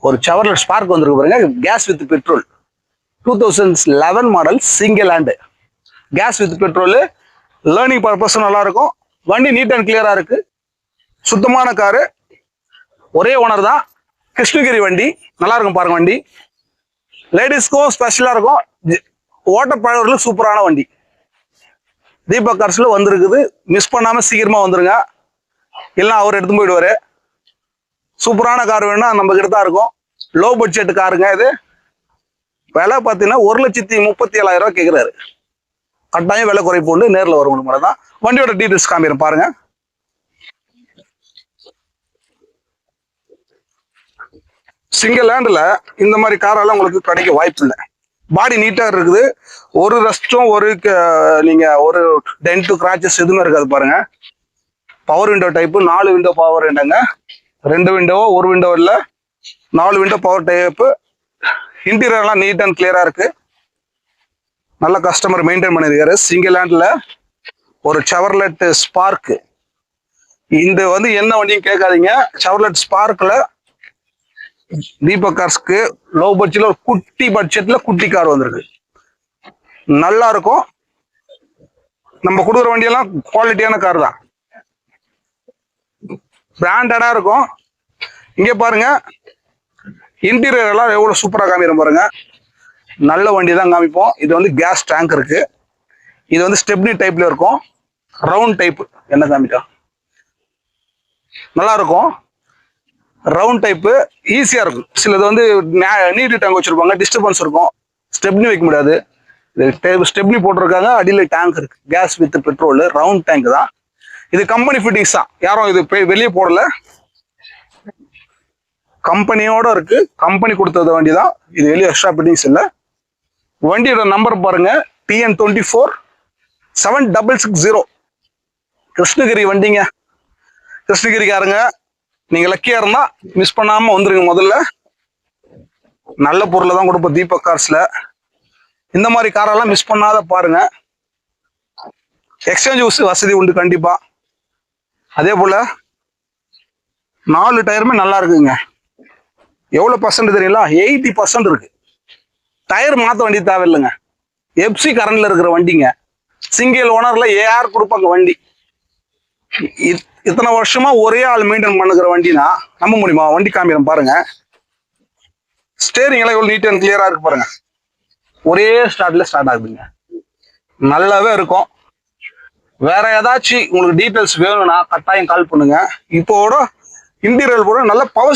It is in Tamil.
ஒரு செவர்லெட் ஸ்பார்க் வந்திருக்கு பாருங்க, gas with petrol 2011 model single hand gas with petrol. Learning purpose நல்லா இருக்கும். வண்டி நீட் அண்ட் கிளியரா இருக்கு. சுத்தமான காரு, ஒரே ஓனர் தான். கிருஷ்ணகிரி வண்டி நல்லா இருக்கும் பாருங்க. வண்டி லேடிஸ்க்கும் ஸ்பெஷலா இருக்கும். ஓட்ட பழவர்களுக்கு சூப்பரான வண்டி. தீபக் கார்ஸ்ல வந்திருக்குது. மிஸ் பண்ணாம சீக்கிரமா வந்துருங்க, இல்லைன்னா அவர் எடுத்து போயிடுவாரு. சூப்பரான கார் வேணும்னா நம்ம கிட்ட தான் இருக்கும். லோ பட்ஜெட் காருங்க இது. விலை பார்த்தீங்கன்னா 1,37,000 கேட்குறாரு. கட்டாயம் விலை குறைப்பு உண்டு. நேரில் வரும் முறை தான். வண்டியோட டீட்டெயில்ஸ் காமிக்கிறேன் பாருங்க. சிங்கிள் ஹேண்டில் இந்த மாதிரி காரெல்லாம் உங்களுக்கு கிடைக்க வாய்ப்பு இல்லை. பாடி நீட்டாக இருக்குது. ஒரு ரஸ்டும் ஒரு டென்ட்டு கிராச்சஸ் எதுவுமே இருக்காது பாருங்க. Power window type, 4 window power விண்டோங்க. 2 விண்டோவோ, ஒரு விண்டோ இல்லை, 4 விண்டோ பவர் டைப்பு. இன்டீரியர்லாம் நீட் அண்ட் கிளியரா இருக்கு. நல்ல கஸ்டமர் மெயின்டைன் பண்ணிருக்காரு. சிங்கிள் ஹேண்ட்ல ஒரு செவர்லெட் ஸ்பார்க். இந்த என்ன வண்டியும் கேட்காதீங்க. செவர்லெட் ஸ்பார்க்ல தீபக் கார்ஸ்க்கு லோ பட்ஜெட்ல ஒரு குட்டி பட்ஜெட்ல குட்டி கார் வந்திருக்கு. நல்லா இருக்கும். நம்ம கொடுக்குற வண்டியெல்லாம் குவாலிட்டியான கார் தான், பிராண்டடா இருக்கும். இங்க பாருங்க, இன்டீரியர் எல்லாம் எவ்வளவு சூப்பரா காமிக்கிறோம் பாருங்க. நல்ல வண்டி தான் காமிப்போம். இது கேஸ் டேங்க் இருக்கு. இது ஸ்டெப்னி டைப்ல இருக்கும். ரவுண்ட் டைப் என்ன காமிட்டா நல்லா இருக்கும். ரவுண்ட் டைப்பு ஈஸியா இருக்கும். சிலது நீட்டு டேங்க் வச்சிருப்பாங்க, டிஸ்டர்பன்ஸ் இருக்கும், ஸ்டெப்னி வைக்க முடியாது. ஸ்டெப்னி போட்டிருக்காங்க, அடியில் டேங்க் இருக்கு. Gas with petrol, round tank தான். இது கம்பெனி ஃபிட்டிங்ஸ் தான், யாரும் இது வெளியே போடல. கம்பெனியோட இருக்கு. கம்பெனி கொடுத்தது வண்டி தான் இது, வெளியே எக்ஸ்ட்ரா ஃபிட்டிங்ஸ் இல்லை. வண்டியோட நம்பர் பாருங்க, TN24 7660. கிருஷ்ணகிரி வண்டிங்க. கிருஷ்ணகிரிக்காரங்க நீங்க லக்கியா இருந்தா மிஸ் பண்ணாம வந்துருங்க. முதல்ல நல்ல பொருளை தான் கொடுப்போம் தீபக் கார்ஸ்ல. இந்த மாதிரி காரெல்லாம் மிஸ் பண்ணாத பாருங்க. எக்ஸ்சேஞ்ச் வசதி உண்டு கண்டிப்பா. அதே போல 4 டயருமே நல்லா இருக்குங்க. எவ்வளவு பர்சன்ட் தெரியல, 80% இருக்கு. டயர் மாத்த வண்டி தேவையில்லைங்க. எப்சி கரண்ட்ல இருக்கிற வண்டிங்க. சிங்கிள் ஓனர்ல ஏஆர் கொடுப்பாங்க வண்டி. இத்தனை வருஷமா ஒரே ஆள் மெயின்டைன் பண்ணுகிற வண்டினா நம்ப முடியுமா? வண்டி காமிக்கிறேன் பாருங்க. ஸ்டேரிங் எல்லாம் எவ்வளவு நீட் அண்ட் கிளியரா இருக்கு பாருங்க. ஒரே ஸ்டார்ட்ல ஸ்டார்ட் ஆகுதுங்க. நல்லாவே இருக்கும். வேற ஏதாச்சும் உங்களுக்கு டீட்டெயில்ஸ் வேணும்னா கட்டாயம் கால் பண்ணுங்க. இப்போட இன்டீரியர் கூட நல்ல பவர்